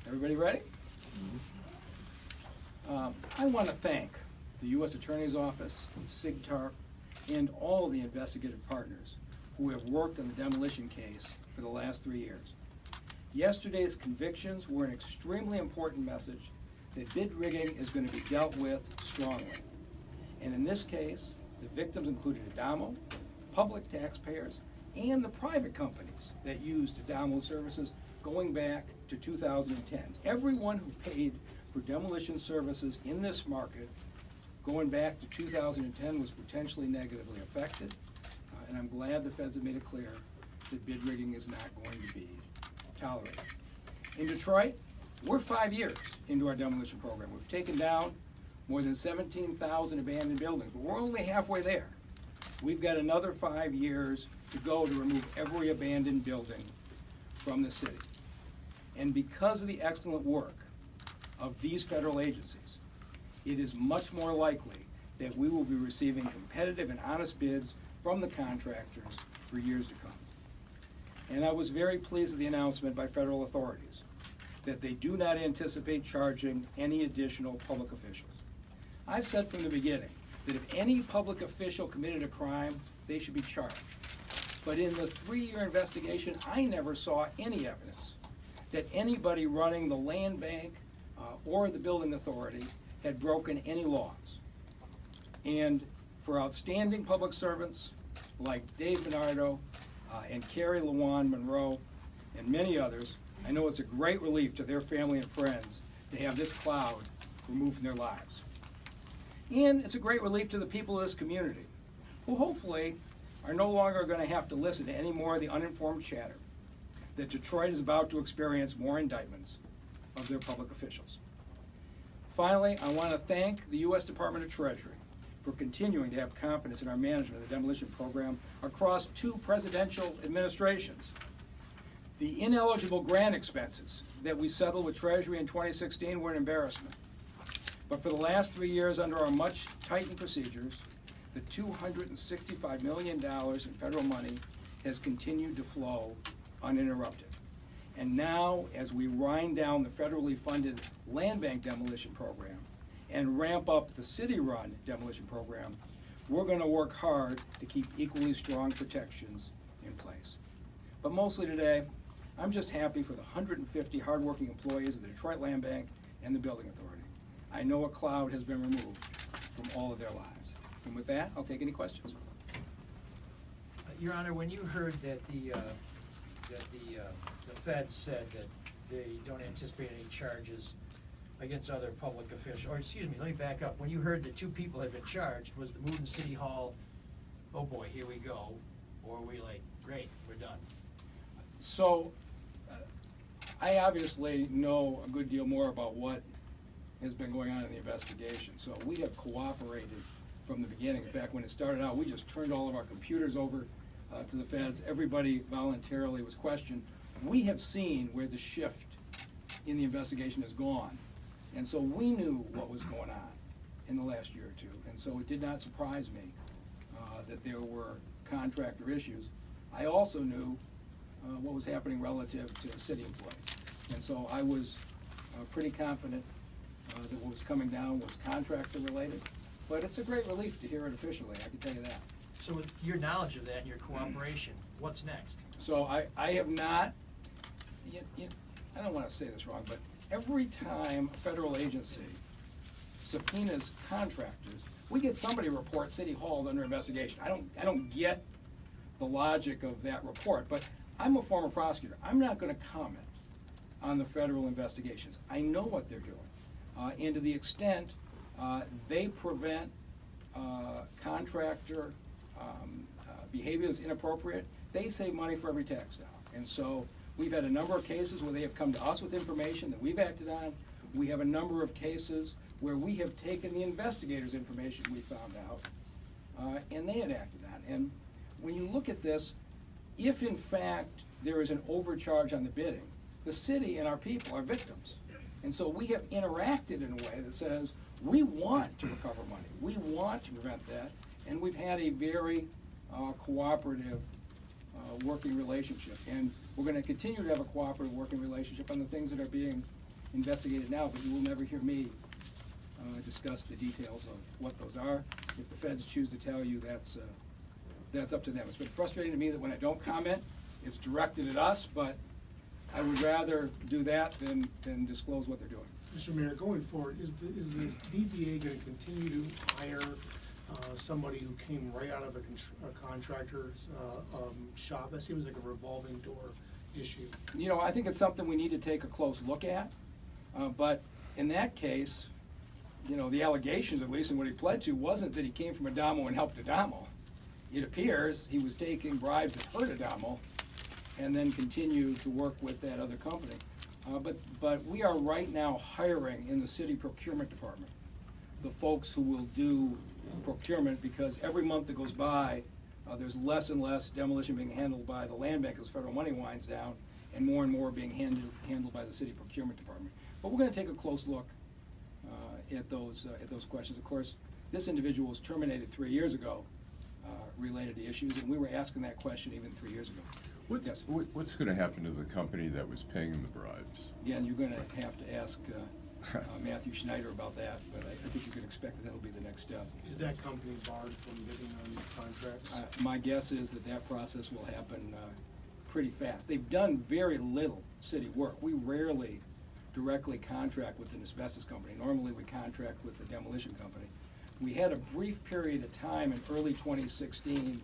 Everybody ready? I want to thank the U.S. Attorney's Office, SIGTARP, and all the investigative partners who have worked on the demolition case for the last 3 years. Yesterday's convictions were an extremely important message that bid rigging is going to be dealt with strongly. And in this case, the victims included Adamo, public taxpayers, and the private companies that used Adamo services going back to 2010. Everyone who paid for demolition services in this market going back to 2010 was potentially negatively affected, and I'm glad the feds have made it clear that bid rigging is not going to be tolerated. In Detroit, we're 5 years into our demolition program. We've taken down more than 17,000 abandoned buildings, but we're only halfway there. We've got another 5 years to go to remove every abandoned building from the city. And because of the excellent work of these federal agencies, it is much more likely that we will be receiving competitive and honest bids from the contractors for years to come. And I was very pleased with the announcement by federal authorities that they do not anticipate charging any additional public officials. I've said from the beginning that if any public official committed a crime, they should be charged. But in the 3-year investigation, I never saw any evidence that anybody running the land bank or the building authority had broken any laws. And for outstanding public servants like Dave Bernardo and Carrie LaJuan Monroe and many others, I know it's a great relief to their family and friends to have this cloud removed from their lives. And it's a great relief to the people of this community, who hopefully are no longer going to have to listen to any more of the uninformed chatter that Detroit is about to experience more indictments of their public officials. Finally, I want to thank the U.S. Department of Treasury for continuing to have confidence in our management of the demolition program across 2 presidential administrations. The ineligible grant expenses that we settled with Treasury in 2016 were an embarrassment. But for the last 3 years, under our much tightened procedures, the $265 million in federal money has continued to flow uninterrupted. And now, as we wind down the federally funded land bank demolition program and ramp up the city-run demolition program, we're going to work hard to keep equally strong protections in place. But mostly today, I'm just happy for the 150 hardworking employees of the Detroit Land Bank and the Building Authority. I know a cloud has been removed from all of their lives. And with that, I'll take any questions. Your Honor, when you heard that the feds said that they don't anticipate any charges against other public officials, or excuse me, let me back up. When you heard that 2 people had been charged, was the mood in City Hall, oh boy, here we go, or were we like, great, we're done? So, I obviously know a good deal more about what has been going on in the investigation. So we have cooperated from the beginning. In fact, when it started out, we just turned all of our computers over to the feds. Everybody voluntarily was questioned. We have seen where the shift in the investigation has gone. And so we knew what was going on in the last year or 2. And so it did not surprise me that there were contractor issues. I also knew what was happening relative to city employees. And so I was pretty confident that what was coming down was contractor related. But it's a great relief to hear it officially, I can tell you that. So with your knowledge of that and your cooperation, what's next? So I have not, I don't want to say this wrong, but every time a federal agency subpoenas contractors, we get somebody to report City Hall's under investigation. I don't get the logic of that report, but I'm a former prosecutor. I'm not going to comment on the federal investigations. I know what they're doing. And to the extent they prevent contractor behavior that's inappropriate, they save money for every tax dollar. And so we've had a number of cases where they have come to us with information that we've acted on. We have a number of cases where we have taken the investigators' information we found out, and they had acted on. And when you look at this, if in fact there is an overcharge on the bidding, the city and our people are victims. And so we have interacted in a way that says we want to recover money. We want to prevent that. And we've had a very cooperative working relationship. And we're going to continue to have a cooperative working relationship on the things that are being investigated now, but you will never hear me discuss the details of what those are. If the feds choose to tell you, that's up to them. It's been frustrating to me that when I don't comment, it's directed at us, but I would rather do that than disclose what they're doing. Mr. Mayor, going forward, is the DBA going to continue to hire somebody who came right out of a contractor's shop? That seems like a revolving door issue. You know, I think it's something we need to take a close look at, but in that case, you know, the allegations, at least in what he pled to, wasn't that he came from Adamo and helped Adamo. It appears he was taking bribes that hurt Adamo and then continued to work with that other company. But we are right now hiring in the city procurement department the folks who will do procurement, because every month that goes by, there's less and less demolition being handled by the land bank as federal money winds down, and more being handled by the city procurement department. But we're going to take a close look at those questions. Of course, this individual was terminated 3 years ago related to issues, and we were asking that question even 3 years ago. Yes. What's going to happen to the company that was paying him the bribes? Again, you're going to have to ask Matthew Schneider about that, but I think you can expect that that'll be the next step. Is that company barred from bidding on contracts? My guess is that process will happen pretty fast. They've done very little city work. We rarely directly contract with an asbestos company. Normally we contract with the demolition company. We had a brief period of time in early 2016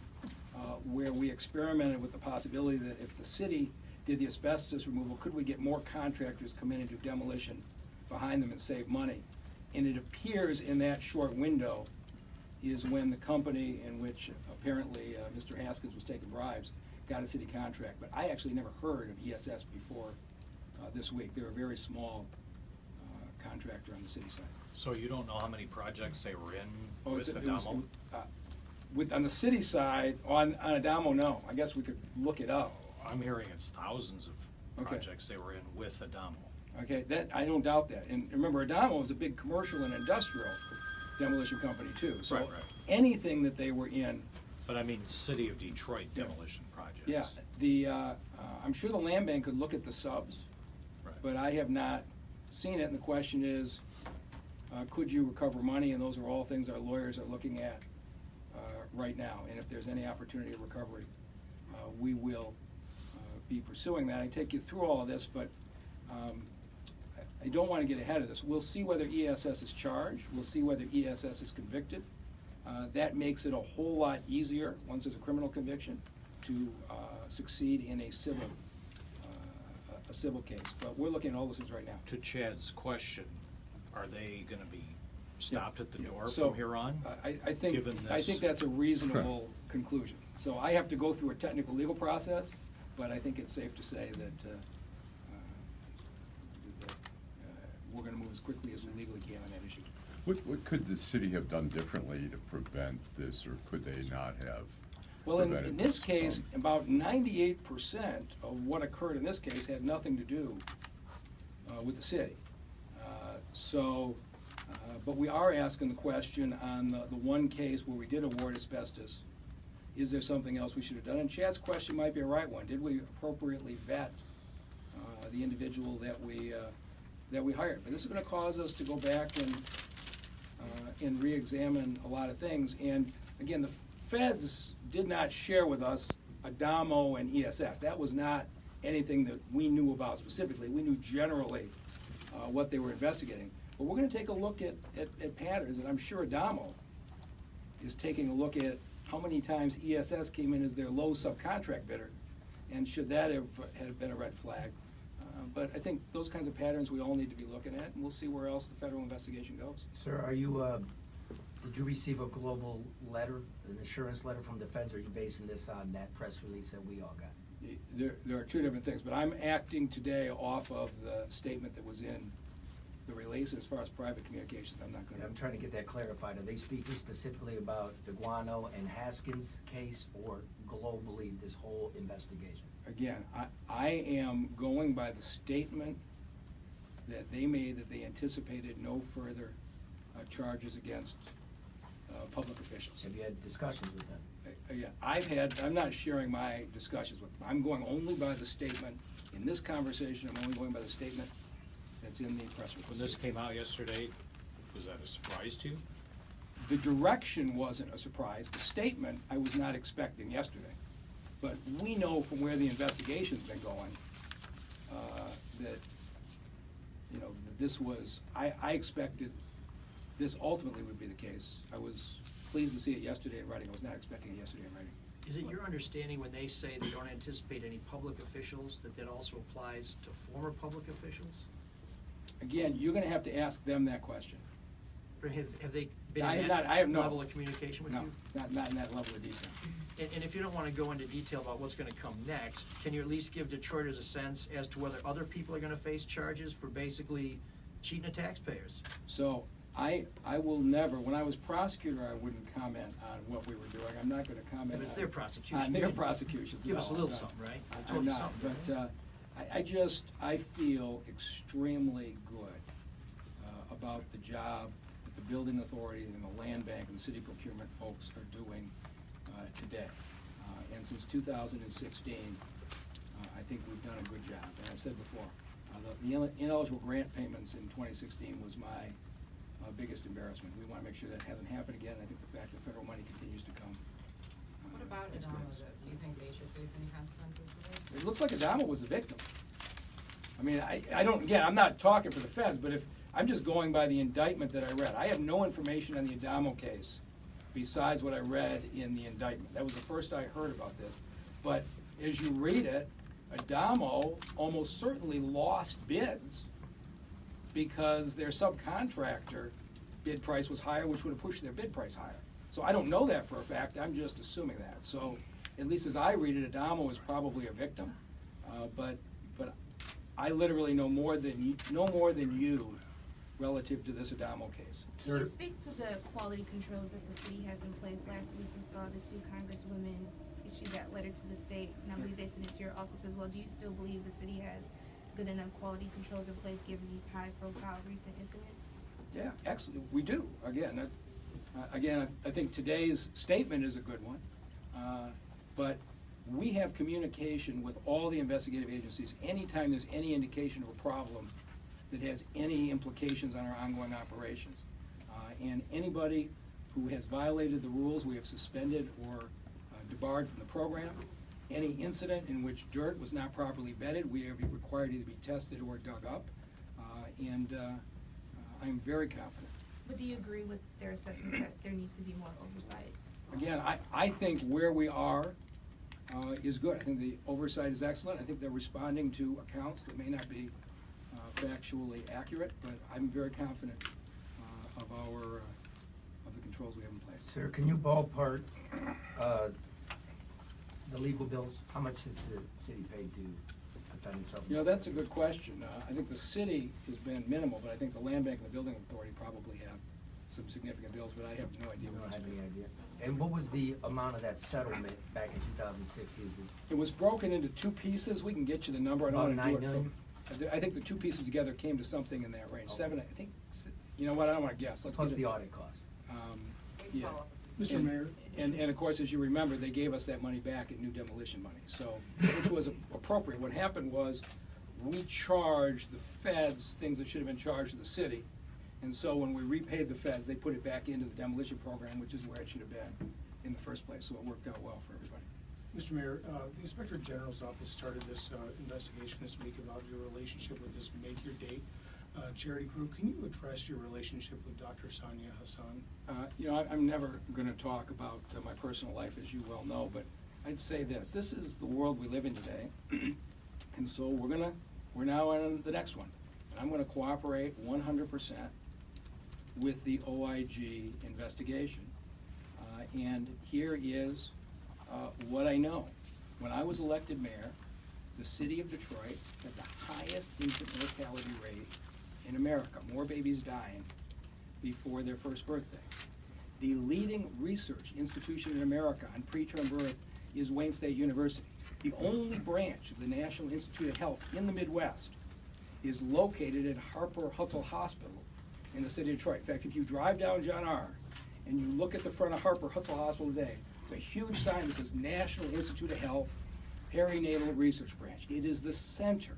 where we experimented with the possibility that if the city did the asbestos removal, could we get more contractors come in and do demolition behind them and save money? And it appears in that short window is when the company in which apparently Mr. Haskins was taking bribes got a city contract. But I actually never heard of ESS before this week. They're a very small contractor on the city side. So you don't know how many projects they were in with Adamo? On the city side, on Adamo, no. I guess we could look it up. I'm hearing it's thousands of projects they were in with Adamo. Okay, that I don't doubt that. And remember, Adamo is a big commercial and industrial demolition company too. So Right. anything that they were in. But I mean, City of Detroit demolition projects. Yeah, I'm sure the land bank could look at the subs, Right. but I have not seen it. And the question is, could you recover money? And those are all things our lawyers are looking at right now. And if there's any opportunity of recovery, we will be pursuing that. I take you through all of this, but I don't want to get ahead of this. We'll see whether ESS is charged. We'll see whether ESS is convicted. That makes it a whole lot easier, once there's a criminal conviction, to succeed in a civil case. But we're looking at all those things right now. To Chad's question, are they going to be stopped at the door So, from here on? I think that's a reasonable conclusion. So I have to go through a technical legal process, but I think it's safe to say that we're going to move as quickly as we legally can on that issue. What could the city have done differently to prevent this, or could they not have? Well, in this case, about 98% of what occurred in this case had nothing to do with the city. But we are asking the question on the one case where we did award asbestos, is there something else we should have done? And Chad's question might be a right one. Did we appropriately vet the individual that we hired? But this is going to cause us to go back and re-examine a lot of things. And again, the feds did not share with us Adamo and ESS. That was not anything that we knew about specifically. We knew generally what they were investigating. But we're going to take a look at patterns, and I'm sure Adamo is taking a look at how many times ESS came in as their low subcontract bidder, and should that have been a red flag. But I think those kinds of patterns we all need to be looking at, and we'll see where else the federal investigation goes. Sir, are you, did you receive a global letter, an assurance letter from the feds, or are you basing this on that press release that we all got? There are two different things, but I'm acting today off of the statement that was in the release. And as far as private communications, I'm not going to. I'm trying to get that clarified. Are they speaking specifically about the Guano and Haskins case, or globally this whole investigation? Again, I am going by the statement that they made, that they anticipated no further charges against public officials. Have you had discussions with them? Again, I'm not sharing my discussions with them. I'm going only by the statement. In this conversation, I'm only going by the statement that's in the press release. When this came out yesterday, was that a surprise to you? The direction wasn't a surprise. The statement I was not expecting yesterday. But we know from where the investigation's been going, that, you know, that this was, I expected this ultimately would be the case. I was pleased to see it yesterday in writing. I was not expecting it yesterday in writing. Is it your understanding when they say they don't anticipate any public officials, that that also applies to former public officials? Again, you're gonna have to ask them that question. Or have they been I in have that not- I have no- level of communication with No, you? not in that level of detail. And if you don't want to go into detail about what's going to come next, can you at least give Detroiters a sense as to whether other people are going to face charges for basically cheating the taxpayers? So I will never, when I was prosecutor, I wouldn't comment on what we were doing. I'm not gonna comment on. But it's their prosecution. On their prosecutions. Give us a No, little I'm not. something, right? I I'm told you not, something, but I feel extremely good about the job that the building authority and the land bank and the city procurement folks are doing today. And since 2016, I think we've done a good job. And I've said before, the ineligible grant payments in 2016 was my biggest embarrassment. We want to make sure that hasn't happened again. I think the fact that federal money continues to come. What about is Adamo? good. Do you think they should face any consequences for this? It looks like Adamo was the victim. I mean, I don't, again, I'm not talking for the feds, but if, I'm just going by the indictment that I read. I have no information on the Adamo case besides what I read in the indictment. That was the first I heard about this. But as you read it, Adamo almost certainly lost bids because their subcontractor bid price was higher, which would have pushed their bid price higher. So I don't know that for a fact, I'm just assuming that. So, at least as I read it, Adamo is probably a victim. But I literally know more than you relative to this Adamo case. Can you speak to the quality controls that the city has in place? Last week we saw the two congresswomen issue that letter to the state, and I believe they sent it to your office as well. Do you still believe the city has good enough quality controls in place given these high-profile recent incidents? Yeah, excellent. We do. Again, I think today's statement is a good one. But we have communication with all the investigative agencies anytime there's any indication of a problem that has any implications on our ongoing operations. And anybody who has violated the rules, we have suspended or debarred from the program. Any incident in which dirt was not properly vetted, we have required either to be tested or dug up. I'm very confident. But do you agree with their assessment that there needs to be more oversight? Again, I think where we are is good. I think the oversight is excellent. I think they're responding to accounts that may not be factually accurate, but I'm very confident of the controls we have in place. Sir, can you ballpark the legal bills? How much has the city paid to defend itself? You know, that's a good question. I think the city has been minimal, but I think the land bank and the building authority probably have some significant bills, but I have no idea. You don't have any idea. And what was the amount of that settlement back in 2016? It was broken into two pieces. We can get you the number. I don't want to do About it. 9 million? I think the two pieces together came to something in that range. Okay. 7, I think, you know what, I don't want to guess. Let's Plus get the it. audit cost. Yeah. Mr. And- Mayor? And of course, as you remember, they gave us that money back in new demolition money, so, which was appropriate. What happened was, we charged the feds things that should have been charged to the city. And so when we repaid the feds, they put it back into the demolition program, which is where it should have been in the first place, so it worked out well for everybody. Mr. Mayor, the Inspector General's office started this investigation this week about your relationship with this Make Your Date charity group. Can you address your relationship with Dr. Sonia Hassan? You know, I'm never gonna talk about my personal life, as you well know, but I'd say this is the world we live in today. And so we're now on the next one. And I'm gonna cooperate 100% with the OIG investigation. And here is what I know. When I was elected mayor, the city of Detroit had the highest infant mortality rate in America, more babies dying before their first birthday. The leading research institution in America on preterm birth is Wayne State University. The only branch of the National Institute of Health in the Midwest is located at Harper-Hutzel Hospital in the city of Detroit. In fact, if you drive down John R. and you look at the front of Harper-Hutzel Hospital today, there's a huge sign that says National Institute of Health Perinatal Research Branch. It is the center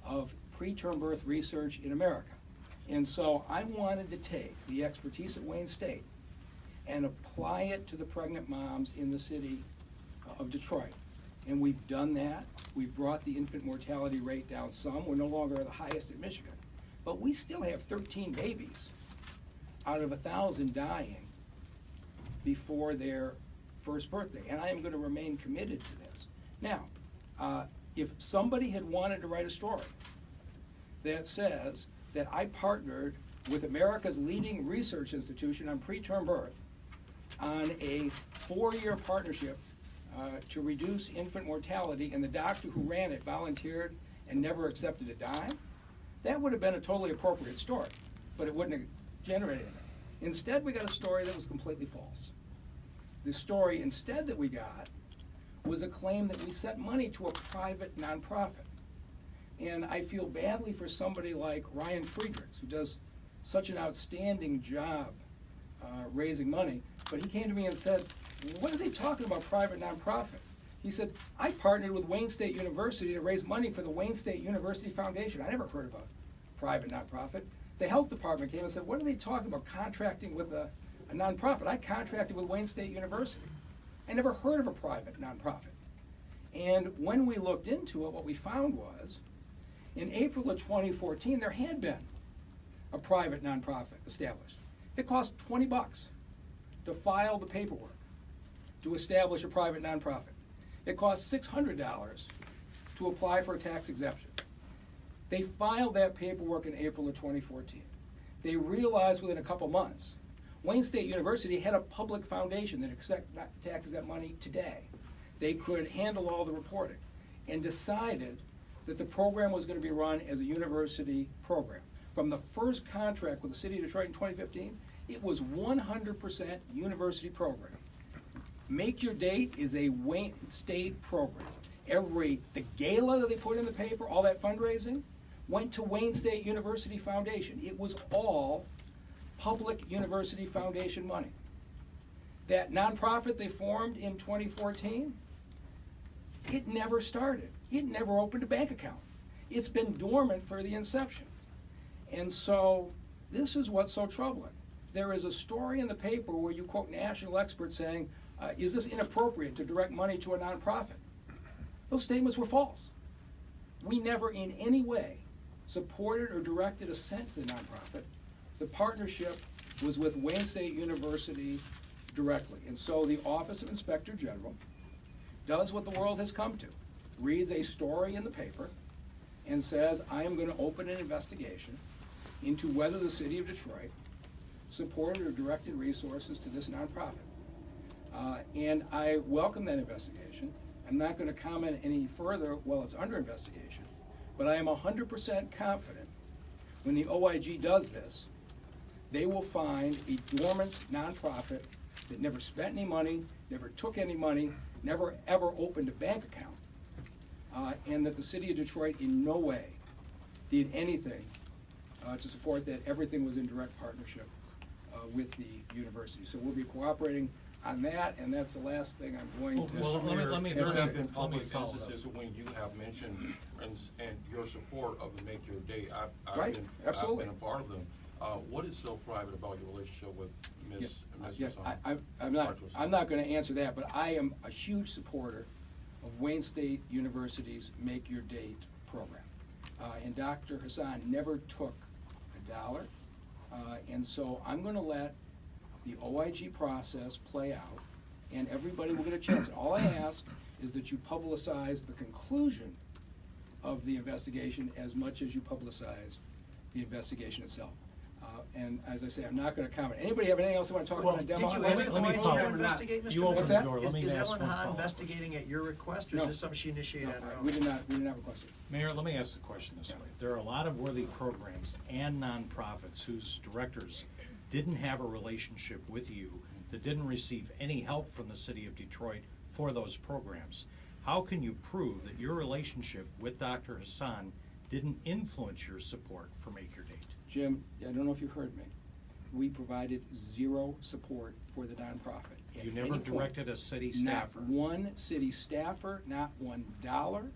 of preterm birth research in America. And so I wanted to take the expertise at Wayne State and apply it to the pregnant moms in the city of Detroit. And we've done that. We've brought the infant mortality rate down some. We're no longer the highest in Michigan. But we still have 13 babies out of 1,000 dying before their first birthday. And I am going to remain committed to this. Now, if somebody had wanted to write a story that says that I partnered with America's leading research institution on preterm birth on a 4-year partnership to reduce infant mortality, and the doctor who ran it volunteered and never accepted a dime, that would have been a totally appropriate story, but it wouldn't have generated anything. Instead, we got a story that was completely false. The story instead that we got was a claim that we sent money to a private nonprofit. And I feel badly for somebody like Ryan Friedrichs, who does such an outstanding job raising money, but he came to me and said, what are they talking about private nonprofit? He said, I partnered with Wayne State University to raise money for the Wayne State University Foundation. I never heard of a private nonprofit. The health department came and said, what are they talking about contracting with a nonprofit? I contracted with Wayne State University. I never heard of a private nonprofit. And when we looked into it, what we found was, in April of 2014, there had been a private nonprofit established. It cost $20 to file the paperwork to establish a private nonprofit. It cost $600 to apply for a tax exemption. They filed that paperwork in April of 2014. They realized within a couple months, Wayne State University had a public foundation that taxes that money today. They could handle all the reporting and decided that the program was going to be run as a university program. From the first contract with the city of Detroit in 2015, it was 100% university program. Make Your Date is a Wayne State program. The gala that they put in the paper, all that fundraising, went to Wayne State University Foundation. It was all public university foundation money. That nonprofit they formed in 2014, it never started. It never opened a bank account. It's been dormant for the inception. And so this is what's so troubling. There is a story in the paper where you quote national experts saying, is this inappropriate to direct money to a nonprofit? Those statements were false. We never in any way supported or directed a cent to the nonprofit. The partnership was with Wayne State University directly. And so the Office of Inspector General does what the world has come to, reads a story in the paper and says, I am going to open an investigation into whether the city of Detroit supported or directed resources to this nonprofit. And I welcome that investigation. I'm not going to comment any further while it's under investigation, but I am 100% confident when the OIG does this, they will find a dormant nonprofit that never spent any money, never took any money, never ever opened a bank account, and that the city of Detroit in no way did anything to support that. Everything was in direct partnership with the university. So we'll be cooperating on that, and that's the last thing I'm going to Well, let me there have been public follow up. instances when you have mentioned and your support of the Make Your Day. I've Right, been, absolutely. I've been a part of them. What is so private about your relationship with Ms. Yes, Hassan? I'm not going to answer that, but I am a huge supporter of Wayne State University's Make Your Date program. And Dr. Hassan never took a dollar, and so I'm going to let the OIG process play out, and everybody will get a chance. And all I ask is that you publicize the conclusion of the investigation as much as you publicize the investigation itself. And as I say, I'm not going to comment. Anybody have anything else they want to talk about? Did you let ask me the follow OIG to up. investigate, Mr. You Mayor? opened What's the that? door. Let me Is ask Ellen one Hahn follow-up. investigating at your request, or No. is this something she initiated on her own? We didn't have a question. Mayor, let me ask the question this way. There are a lot of worthy programs and nonprofits whose directors didn't have a relationship with you, that didn't receive any help from the city of Detroit for those programs. How can you prove that your relationship with Dr. Hassan didn't influence your support for Make Your Date? Jim, I don't know if you heard me. We provided zero support for the nonprofit. You At never any point. directed a city staffer. Not one city staffer, not $1.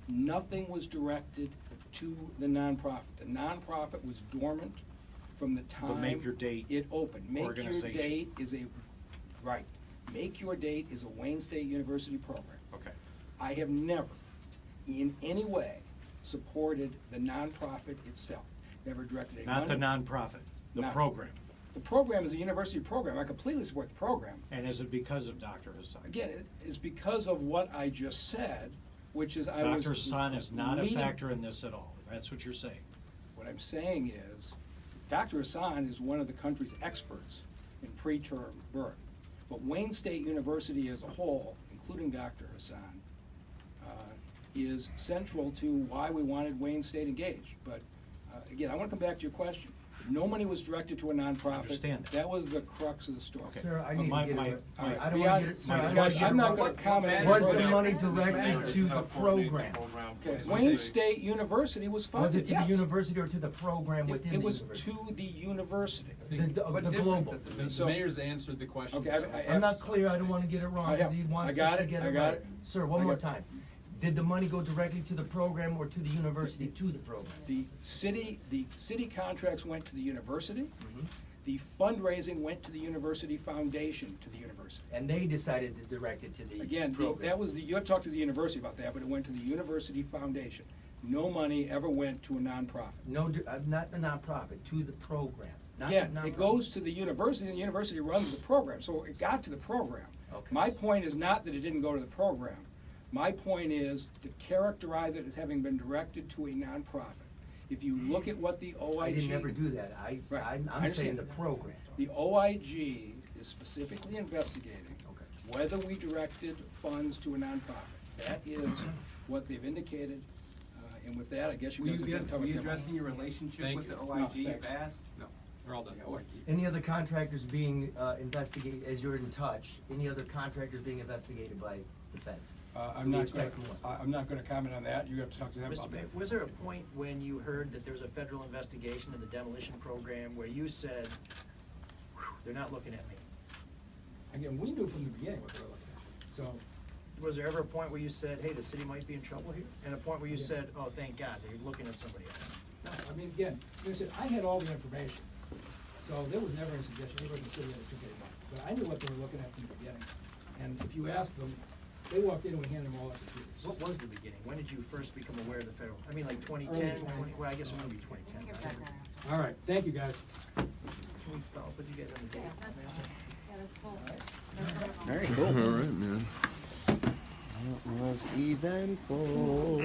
Nothing was directed to the nonprofit. The nonprofit was dormant from the time Make Your Date it opened. Make Your organization. Date is right. Make Your Date is a Wayne State University program. Okay. I have never, in any way, supported the nonprofit itself. Never directed a Not the money. nonprofit, the No. program. The program is a university program. I completely support the program. And is it because of Dr. Hassan? Again, it's because of what I just said, which is I was Dr. Hassan is not a leading- factor in this at all. That's what you're saying. What I'm saying is, Dr. Hassan is one of the country's experts in preterm birth. But Wayne State University as a whole, including Dr. Hassan, is central to why we wanted Wayne State engaged. But again, I want to come back to your question. No money was directed to a nonprofit. Understand that. That was the crux of the story. Okay. Sir, I But need my- to get my- it. All right, I don't beyond- want to get it, sir, I don't guys, want to get I'm it not wrong. gonna comment any Was the further. money directed to the Help coordinate program? program. Okay, Wayne State University was Was funded, it to the yes. university or to the program within the It was university? to the university. The global. So- The mayor's answered the question. Okay, so- I'm not clear, I don't want to get it wrong, I because he have- wants I us got to it, get I it got right. it. Sir, I one more got it. time. Did the money go directly to the program or to the university to the program? The city contracts went to the university. Mhm. The fundraising went to the university foundation to the university. And they decided to direct it to the Again, program? that was you have to talk to the university about that, but it went to the university foundation. No money ever went to a nonprofit. No, not the nonprofit, to the program. Not the Again, it nonprofit. goes to the university, and the university runs the program, so it got to the program. Okay. My point is not that it didn't go to the program. My point is to characterize it as having been directed to a nonprofit. If you look at what the OIG... I didn't ever do that. Right. I I'm saying understand. the program. The OIG is specifically investigating Okay. whether we directed funds to a nonprofit. That is what they've indicated, and with that, I guess you guys have been talking about... Were you addressing your relationship Thank with the you. OIG No, in the thanks. past? No, we're all done. Yeah, OIG. Any other contractors being investigated, as you're in touch, any other contractors being investigated by the feds? I'm not going expect more. to comment on that. You have to talk to them Mr. about Mayor, that. was there a point when you heard that there was a federal investigation of the demolition program where you said, "Whew, they're not looking at me"? Again, we knew from the beginning what they were looking at. So, Was there ever a point where you said, hey, the city might be in trouble here? And a point where you said, oh, thank God, they're looking at somebody else? no, I mean, again, like I said, I had all the information. So there was never a suggestion, anybody in the city had a two-day month. But I knew what they were looking at from the beginning. And if you ask them, they walked in and we handed them all our computers. What was the beginning? When did you first become aware of the federal, I mean, like Early 2010, 20. well, I guess it would be 2010. Give right? that around. All right, thank you, guys. Can we follow up with you guys on the date? Yeah, that's fine. Yeah, that's cool. Very cool. All right, man. That was eventful.